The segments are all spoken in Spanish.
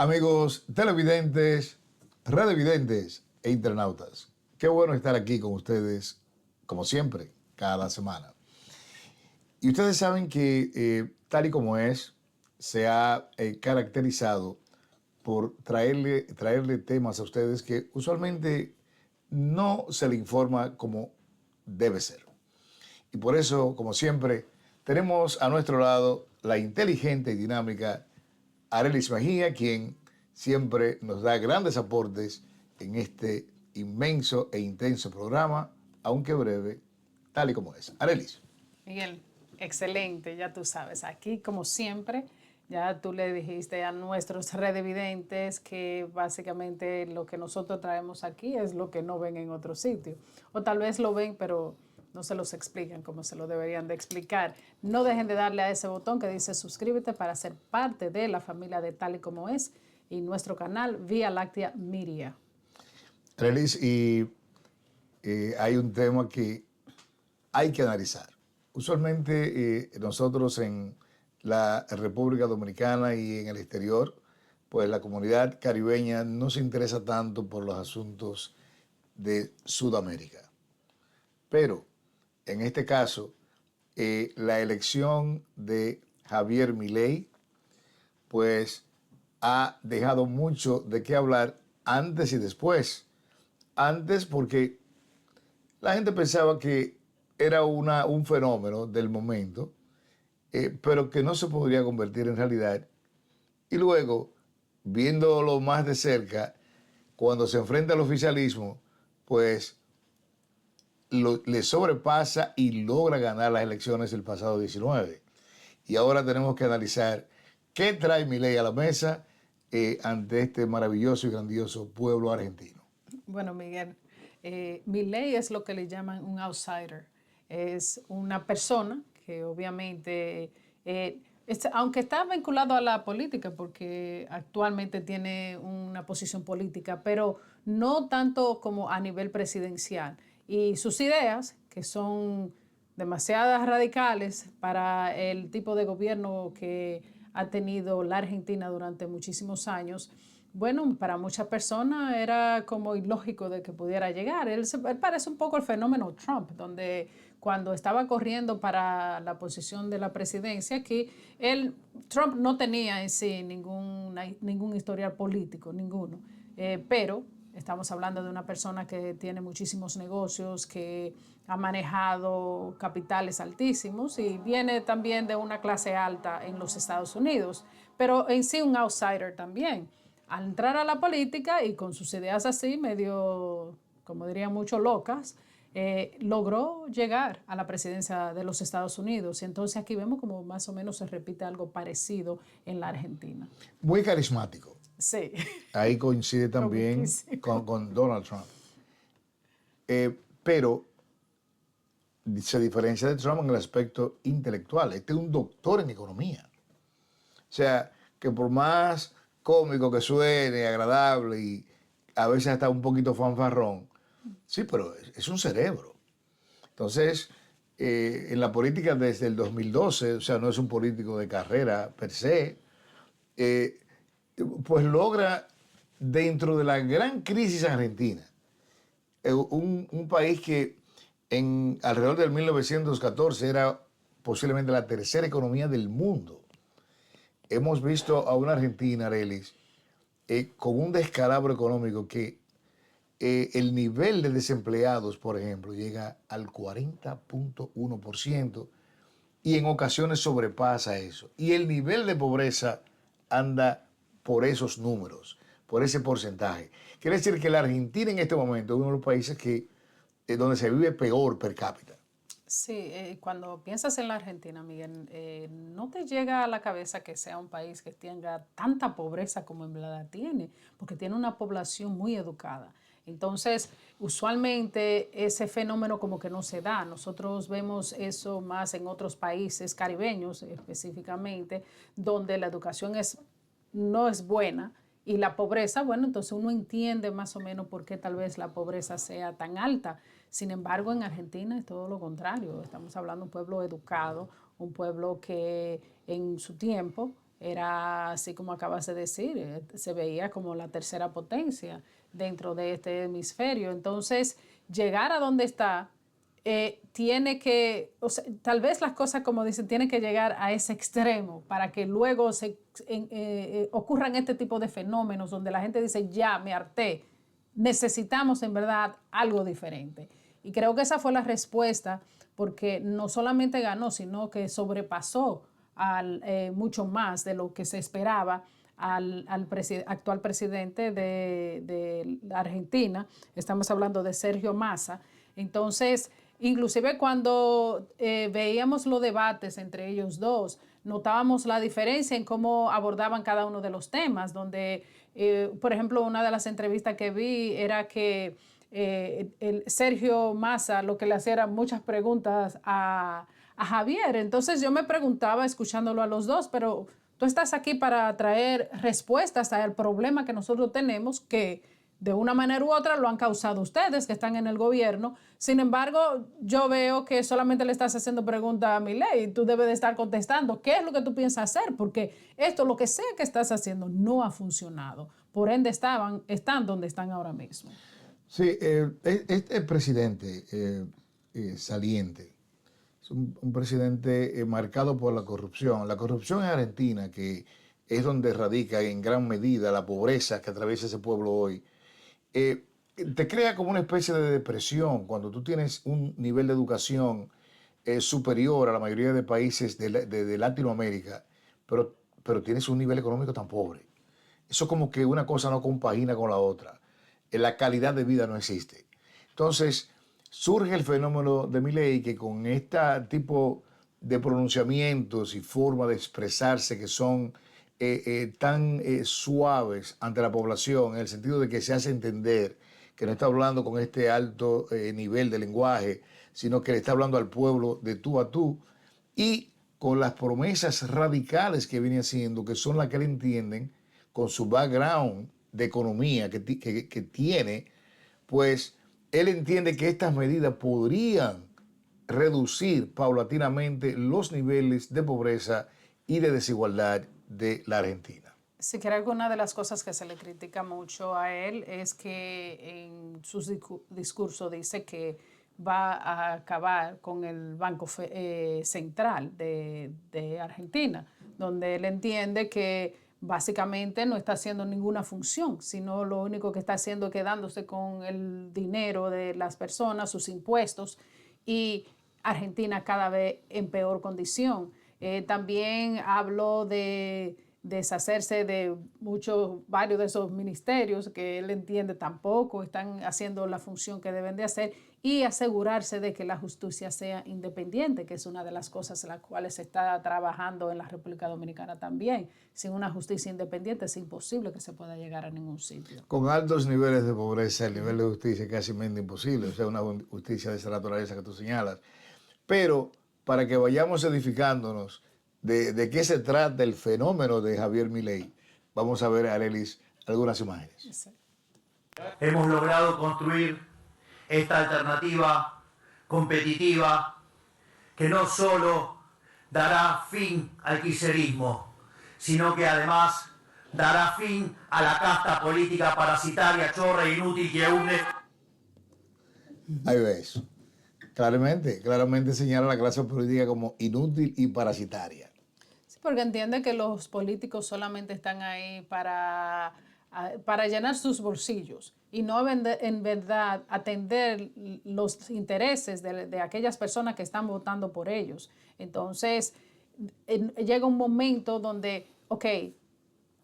Amigos televidentes, radiovidentes e internautas, qué bueno estar aquí con ustedes, como siempre, cada semana. Y ustedes saben que, tal y como es, se ha caracterizado por traerle temas a ustedes que usualmente no se le informa como debe ser. Y por eso, como siempre, tenemos a nuestro lado la inteligente y dinámica Arelis Mejía, quien siempre nos da grandes aportes en este inmenso e intenso programa, aunque breve, tal y como es. Arelis. Miguel, excelente, ya tú sabes, aquí como siempre, ya tú le dijiste a nuestros redevidentes que básicamente lo que nosotros traemos aquí es lo que no ven en otro sitio. O tal vez lo ven, pero no se los explican como se lo deberían de explicar. No dejen de darle a ese botón que dice suscríbete para ser parte de la familia de Tal y Como Es y nuestro canal Vía Láctea Media. Arelis, y hay un tema que hay que analizar. Usualmente nosotros en la República Dominicana y en el exterior, pues la comunidad caribeña no se interesa tanto por los asuntos de Sudamérica. Pero en este caso, la elección de Javier Milei, pues ha dejado mucho de qué hablar antes y después. Antes porque la gente pensaba que era un fenómeno del momento, pero que no se podría convertir en realidad. Y luego, viéndolo más de cerca, cuando se enfrenta al oficialismo, pues le sobrepasa y logra ganar las elecciones el pasado 19. Y ahora tenemos que analizar qué trae Milei a la mesa ante este maravilloso y grandioso pueblo argentino. Bueno, Miguel, Milei es lo que le llaman un outsider. Es una persona que obviamente, aunque está vinculado a la política, porque actualmente tiene una posición política, pero no tanto como a nivel presidencial. Y sus ideas, que son demasiadas radicales para el tipo de gobierno que ha tenido la Argentina durante muchísimos años, bueno, para muchas personas era como ilógico de que pudiera llegar. Él parece un poco el fenómeno Trump, donde cuando estaba corriendo para la posición de la presidencia, aquí Trump no tenía en sí ningún historial político, ninguno, pero estamos hablando de una persona que tiene muchísimos negocios, que ha manejado capitales altísimos y viene también de una clase alta en los Estados Unidos, pero en sí un outsider también. Al entrar a la política y con sus ideas así, medio, como dirían muchos, locas, logró llegar a la presidencia de los Estados Unidos. Y entonces aquí vemos como más o menos se repite algo parecido en la Argentina. Muy carismático. Sí, Ahí coincide también comiquísimo. con Donald Trump. Pero se diferencia de Trump en el aspecto intelectual. Este es un doctor en economía. O sea, que por más cómico que suene, agradable y a veces hasta un poquito fanfarrón, sí, pero es un cerebro. Entonces, en la política desde el 2012, o sea, no es un político de carrera per se, eh, pues logra, dentro de la gran crisis argentina, un país que alrededor del 1914 era posiblemente la tercera economía del mundo. Hemos visto a una Argentina, Arelis, con un descalabro económico que el nivel de desempleados, por ejemplo, llega al 40.1% y en ocasiones sobrepasa eso. Y el nivel de pobreza anda por esos números, por ese porcentaje. Quiere decir que la Argentina en este momento es uno de los países donde se vive peor per cápita. Sí, cuando piensas en la Argentina, Miguel, no te llega a la cabeza que sea un país que tenga tanta pobreza como en verdad tiene, porque tiene una población muy educada. Entonces, usualmente ese fenómeno como que no se da. Nosotros vemos eso más en otros países caribeños específicamente, donde la educación no es buena y la pobreza, bueno, entonces uno entiende más o menos por qué tal vez la pobreza sea tan alta. Sin embargo, en Argentina es todo lo contrario. Estamos hablando de un pueblo educado, un pueblo que en su tiempo era así como acabas de decir, se veía como la tercera potencia dentro de este hemisferio. Entonces, llegar a donde está, tiene que, o sea, tal vez las cosas, como dicen, tienen que llegar a ese extremo para que luego ocurran este tipo de fenómenos donde la gente dice, ya, me harté, necesitamos en verdad algo diferente. Y creo que esa fue la respuesta, porque no solamente ganó, sino que sobrepasó mucho más de lo que se esperaba al actual presidente de Argentina. Estamos hablando de Sergio Massa. Entonces, inclusive cuando veíamos los debates entre ellos dos, notábamos la diferencia en cómo abordaban cada uno de los temas, donde, por ejemplo, una de las entrevistas que vi era que el Sergio Massa lo que le hacía eran muchas preguntas a Javier. Entonces yo me preguntaba, escuchándolo a los dos, pero tú estás aquí para traer respuestas al problema que nosotros tenemos, que de una manera u otra lo han causado ustedes que están en el gobierno. Sin embargo, yo veo que solamente le estás haciendo preguntas a Milei y tú debes de estar contestando qué es lo que tú piensas hacer, porque esto, lo que sea que estás haciendo, no ha funcionado. Por ende, están donde están ahora mismo. Sí, este presidente saliente es un presidente marcado por la corrupción. La corrupción en Argentina, que es donde radica en gran medida la pobreza que atraviesa ese pueblo hoy, te crea como una especie de depresión cuando tú tienes un nivel de educación superior a la mayoría de países de Latinoamérica, pero tienes un nivel económico tan pobre. Eso como que una cosa no compagina con la otra. La calidad de vida no existe. Entonces, surge el fenómeno de Milei, que con este tipo de pronunciamientos y forma de expresarse que son tan suaves ante la población, en el sentido de que se hace entender que no está hablando con este alto nivel de lenguaje, sino que le está hablando al pueblo de tú a tú, y con las promesas radicales que viene haciendo, que son las que le entienden, con su background de economía que tiene, pues él entiende que estas medidas podrían reducir paulatinamente los niveles de pobreza y de desigualdad de la Argentina. Sí, creo que una de las cosas que se le critica mucho a él es que en sus discursos dice que va a acabar con el Banco Central de Argentina, donde él entiende que básicamente no está haciendo ninguna función, sino lo único que está haciendo es quedándose con el dinero de las personas, sus impuestos, y Argentina cada vez en peor condición. También habló de deshacerse de varios de esos ministerios que él entiende tampoco están haciendo la función que deben de hacer, y asegurarse de que la justicia sea independiente, que es una de las cosas en las cuales se está trabajando en la República Dominicana también. Sin una justicia independiente es imposible que se pueda llegar a ningún sitio. Con altos niveles de pobreza, el nivel de justicia es casi imposible, o sea, una justicia de esa naturaleza que tú señalas. Pero para que vayamos edificándonos de qué se trata el fenómeno de Javier Milei, vamos a ver, Arelis, algunas imágenes. Sí. Hemos logrado construir esta alternativa competitiva que no solo dará fin al kirchnerismo, sino que además dará fin a la casta política parasitaria, chorra e inútil que une. Ahí ves. Claramente señala a la clase política como inútil y parasitaria. Sí, porque entiende que los políticos solamente están ahí para llenar sus bolsillos y no en verdad atender los intereses de aquellas personas que están votando por ellos. Entonces, llega un momento donde, ok,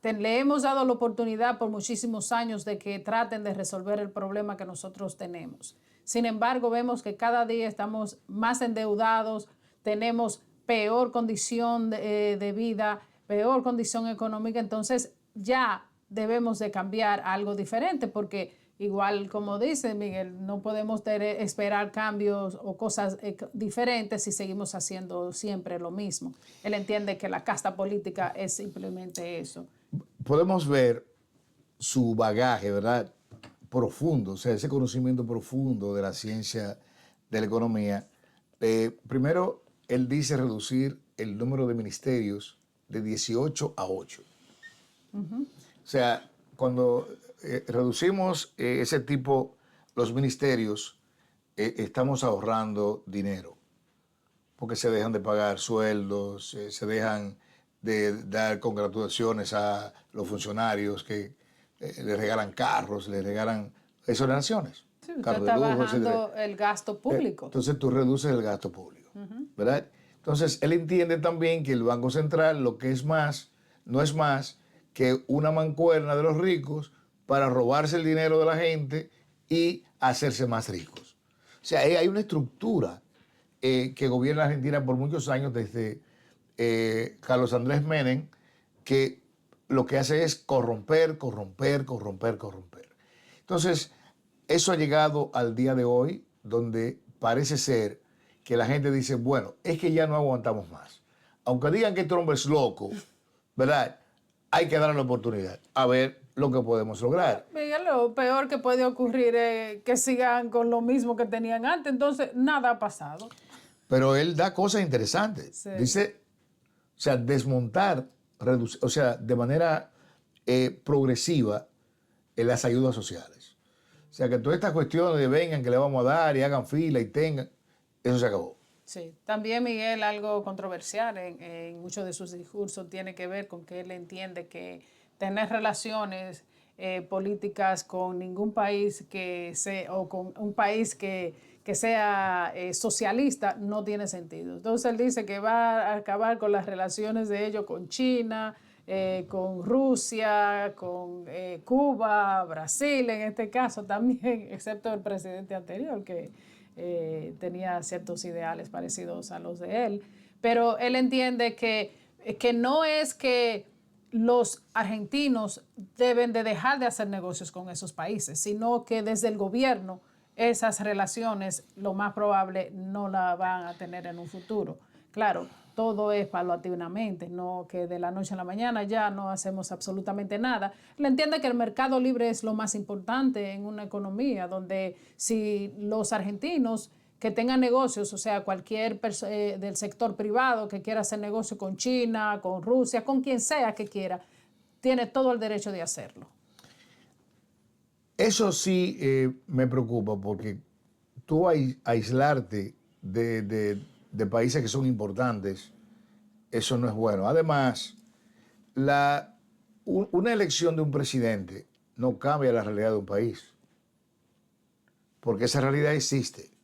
le hemos dado la oportunidad por muchísimos años de que traten de resolver el problema que nosotros tenemos. Sin embargo, vemos que cada día estamos más endeudados, tenemos peor condición de vida, peor condición económica. Entonces ya debemos de cambiar a algo diferente, porque igual, como dice Miguel, no podemos esperar cambios o cosas diferentes si seguimos haciendo siempre lo mismo. Él entiende que la casta política es simplemente eso. Podemos ver su bagaje, ¿verdad? Profundo, o sea, ese conocimiento profundo de la ciencia de la economía. Primero, él dice reducir el número de ministerios de 18 a 8. O sea, cuando reducimos ese tipo, los ministerios, estamos ahorrando dinero, porque se dejan de pagar sueldos, se dejan de dar congratulaciones a los funcionarios que le regalan carros, le regalan exoneraciones. Sí, usted Carros de está lujo, bajando etcétera. el gasto público. Entonces tú reduces el gasto público, ¿verdad? Entonces él entiende también que el Banco Central lo que es más, no es más que una mancuerna de los ricos para robarse el dinero de la gente y hacerse más ricos. O sea, hay una estructura que gobierna Argentina por muchos años desde Carlos Andrés Menem, que lo que hace es corromper, corromper, corromper, corromper. Entonces, eso ha llegado al día de hoy, donde parece ser que la gente dice, bueno, es que ya no aguantamos más. Aunque digan que Trump es loco, ¿verdad? Hay que darle la oportunidad a ver lo que podemos lograr. Miguel, lo peor que puede ocurrir es que sigan con lo mismo que tenían antes, entonces nada ha pasado. Pero él da cosas interesantes. Sí. Dice, o sea, desmontar, reducir, o sea, de manera progresiva las ayudas sociales. O sea, que todas estas cuestiones de vengan, que le vamos a dar y hagan fila y tengan, eso se acabó. Sí, también Miguel, algo controversial en muchos de sus discursos tiene que ver con que él entiende que tener relaciones políticas con ningún país o con un país que sea socialista no tiene sentido. Entonces él dice que va a acabar con las relaciones de ellos con China, con Rusia, con Cuba, Brasil en este caso también, excepto el presidente anterior que tenía ciertos ideales parecidos a los de él. Pero él entiende que no es que los argentinos deben de dejar de hacer negocios con esos países, sino que desde el gobierno esas relaciones lo más probable no la van a tener en un futuro. Claro, todo es paulatinamente, no que de la noche a la mañana ya no hacemos absolutamente nada. Él entiende que el mercado libre es lo más importante en una economía, donde si los argentinos que tengan negocios, o sea, cualquier del sector privado que quiera hacer negocio con China, con Rusia, con quien sea que quiera, tiene todo el derecho de hacerlo. Eso sí me preocupa porque tú aislarte de países que son importantes, eso no es bueno. Además, una elección de un presidente no cambia la realidad de un país, porque esa realidad existe.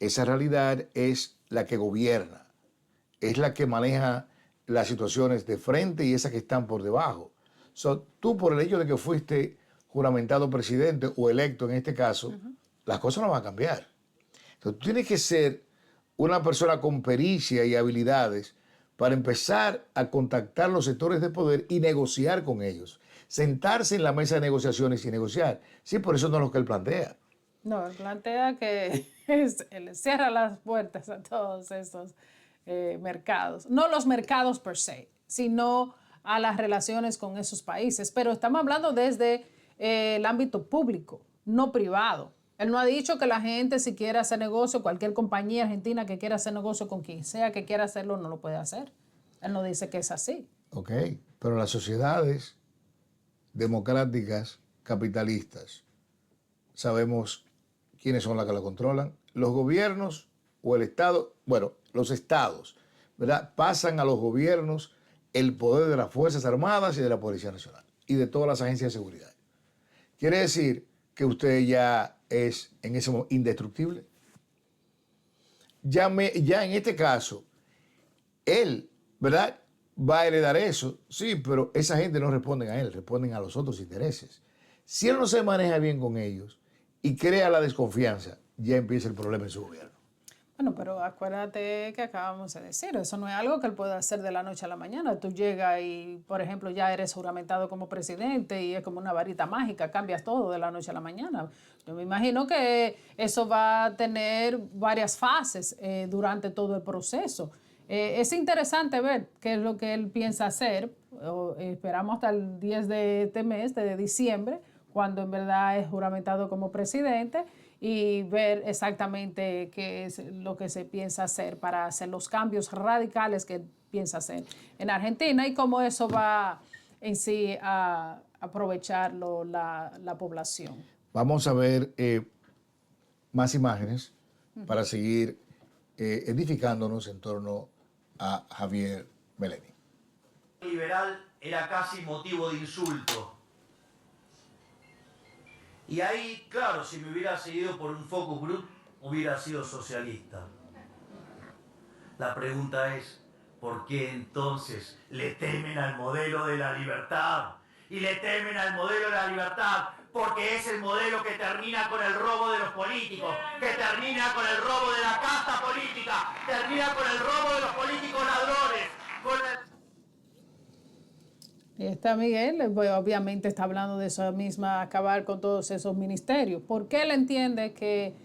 Esa realidad es la que gobierna, es la que maneja las situaciones de frente y esas que están por debajo. Tú por el hecho de que fuiste juramentado presidente o electo en este caso, las cosas no van a cambiar. Entonces tú tienes que ser una persona con pericia y habilidades para empezar a contactar los sectores de poder y negociar con ellos. Sentarse en la mesa de negociaciones y negociar. Sí, por eso no es lo que él plantea. No, él plantea que él cierra las puertas a todos esos mercados. No los mercados per se, sino a las relaciones con esos países. Pero estamos hablando desde el ámbito público, no privado. Él no ha dicho que la gente, si quiere hacer negocio, cualquier compañía argentina que quiera hacer negocio con quien sea que quiera hacerlo, no lo puede hacer. Él no dice que es así. Ok, pero las sociedades democráticas, capitalistas, sabemos quiénes son las que la controlan. Los gobiernos o el Estado, bueno, los estados, ¿verdad? Pasan a los gobiernos el poder de las Fuerzas Armadas y de la Policía Nacional y de todas las agencias de seguridad. ¿Quiere decir que usted ya es en ese momento indestructible? Ya en este caso, él, ¿verdad? Va a heredar eso, sí, pero esa gente no responde a él, responden a los otros intereses. Si él no se maneja bien con ellos y crea la desconfianza, ya empieza el problema en su gobierno. Bueno, pero acuérdate que acabamos de decir, eso no es algo que él pueda hacer de la noche a la mañana. Tú llegas y, por ejemplo, ya eres juramentado como presidente y es como una varita mágica, cambias todo de la noche a la mañana. Yo me imagino que eso va a tener varias fases durante todo el proceso. Es interesante ver qué es lo que él piensa hacer. Esperamos hasta el 10 de este mes, de diciembre, cuando en verdad es juramentado como presidente, y ver exactamente qué es lo que se piensa hacer para hacer los cambios radicales que piensa hacer en Argentina y cómo eso va en sí a aprovecharlo la población. Vamos a ver más imágenes para seguir edificándonos en torno a Javier Meleni. Liberal era casi motivo de insulto. Y ahí, claro, si me hubiera seguido por un focus group, hubiera sido socialista. La pregunta es, ¿por qué entonces le temen al modelo de la libertad? Y le temen al modelo de la libertad porque es el modelo que termina con el robo de los políticos, que termina con el robo de la casta política, termina con el robo de los políticos ladrones, con el... Y está Miguel, pues, obviamente está hablando de eso misma, acabar con todos esos ministerios. ¿Por qué él entiende que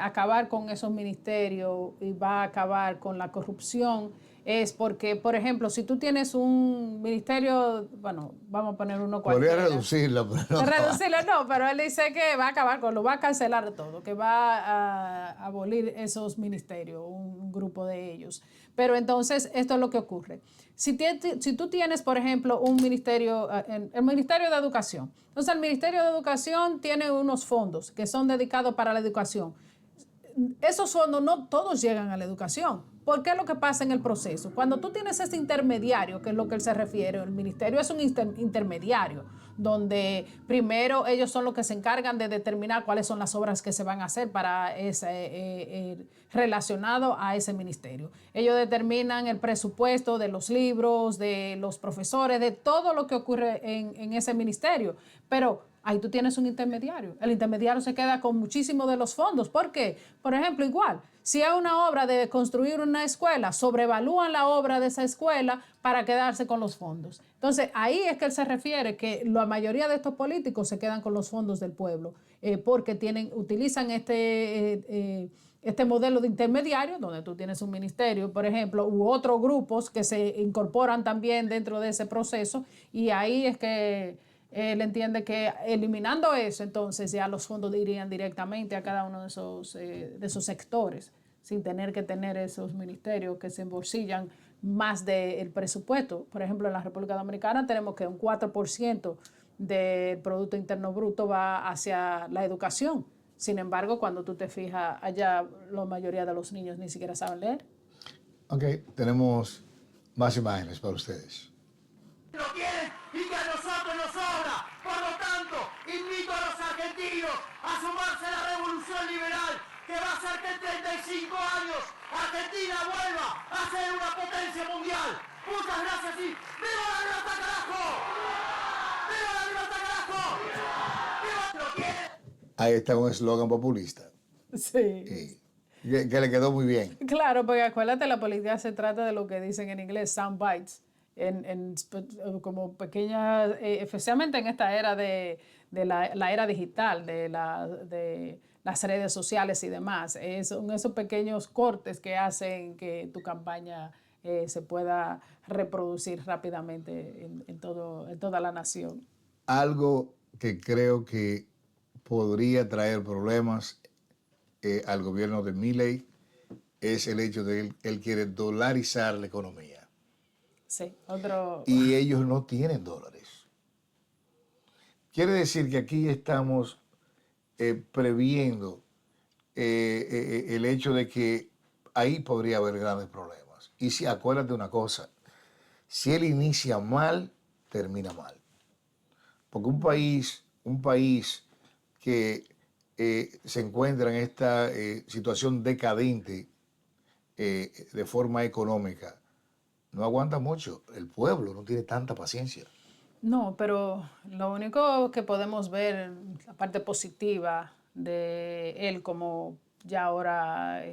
acabar con esos ministerios y va a acabar con la corrupción? Es porque, por ejemplo, si tú tienes un ministerio, bueno, vamos a poner uno cualquiera. Podría reducirlo, pero no. Reducirlo no, pero él dice que va a acabar con, lo va a cancelar todo, que va a abolir esos ministerios, un grupo de ellos. Pero entonces, esto es lo que ocurre. Si tú tienes, por ejemplo, un ministerio, el Ministerio de Educación, entonces el Ministerio de Educación tiene unos fondos que son dedicados para la educación. Esos fondos no todos llegan a la educación. ¿Por qué es lo que pasa en el proceso? Cuando tú tienes ese intermediario, que es lo que él se refiere, el ministerio es un intermediario, donde primero ellos son los que se encargan de determinar cuáles son las obras que se van a hacer para ese, relacionado a ese ministerio. Ellos determinan el presupuesto de los libros, de los profesores, de todo lo que ocurre en ese ministerio. Pero ahí tú tienes un intermediario. El intermediario se queda con muchísimo de los fondos. ¿Por qué? Por ejemplo, igual, si hay una obra de construir una escuela, sobrevalúan la obra de esa escuela para quedarse con los fondos. Entonces, ahí es que él se refiere que la mayoría de estos políticos se quedan con los fondos del pueblo porque utilizan este modelo de intermediario, donde tú tienes un ministerio, por ejemplo, u otros grupos que se incorporan también dentro de ese proceso, y ahí es que él entiende que eliminando eso, entonces ya los fondos irían directamente a cada uno de esos sectores, sin tener que tener esos ministerios que se embolsillan más del presupuesto. Por ejemplo, en la República Dominicana tenemos que un 4% del Producto Interno Bruto va hacia la educación. Sin embargo, cuando tú te fijas, allá la mayoría de los niños ni siquiera saben leer. Ok, tenemos más imágenes para ustedes. Lo quieren y que a nosotros nos sobra. Por lo tanto, invito a los argentinos a sumarse a la revolución liberal que va a hacer que en 35 años Argentina vuelva a ser una potencia mundial. Muchas gracias y ¡viva la libertad, carajo! ¡Viva la libertad, carajo! ¡Viva lo quieren! Ahí está un eslogan populista. Sí. Que le quedó muy bien. Claro, porque acuérdate, la política se trata de lo que dicen en inglés, sound bites, como pequeñas, especialmente en esta era de la era digital, de las redes sociales y demás. Son esos pequeños cortes que hacen que tu campaña se pueda reproducir rápidamente en toda la nación. Algo que creo que podría traer problemas al gobierno de Milei es el hecho de que él quiere dolarizar la economía. Sí, otro... Y ellos no tienen dólares. Quiere decir que aquí estamos previendo el hecho de que ahí podría haber grandes problemas. Y si acuérdate una cosa, si él inicia mal, termina mal. Porque un país que se encuentra en esta situación decadente de forma económica, no aguanta mucho. El pueblo no tiene tanta paciencia. No, pero lo único que podemos ver, la parte positiva de él como ya ahora,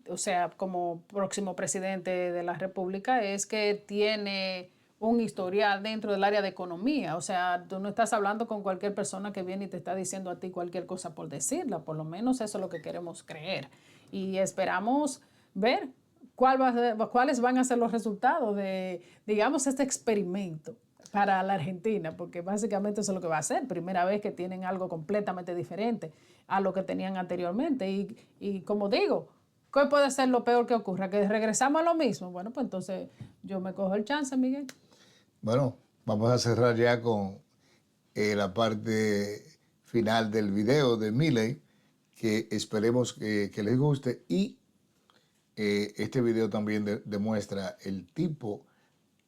o sea, como próximo presidente de la República, es que tiene un historial dentro del área de economía. O sea, tú no estás hablando con cualquier persona que viene y te está diciendo a ti cualquier cosa por decirla. Por lo menos eso es lo que queremos creer. Y esperamos ver cuáles van a ser los resultados de, digamos, este experimento para la Argentina, porque básicamente eso es lo que va a ser. Primera vez que tienen algo completamente diferente a lo que tenían anteriormente. Y como digo, ¿Qué puede ser lo peor que ocurra? ¿Que regresamos a lo mismo? Bueno, pues entonces yo me cojo el chance, Miguel. Bueno, vamos a cerrar ya con la parte final del video de Milei, que esperemos que les guste, y este video también demuestra el tipo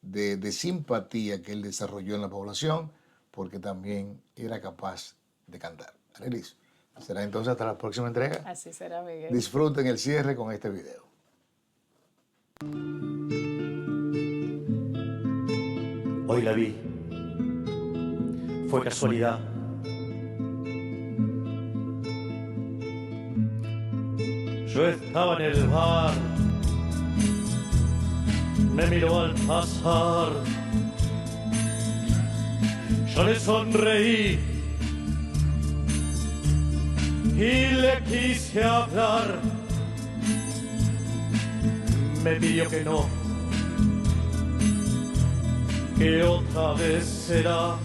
de simpatía que él desarrolló en la población, porque también era capaz de cantar. Anelis, será entonces hasta la próxima entrega. Así será, Miguel. Disfruten el cierre con este video. Hoy la vi. Fue casualidad. Yo estaba en el bar, me miró al pasar, yo le sonreí y le quise hablar, me pidió que no, que otra vez será.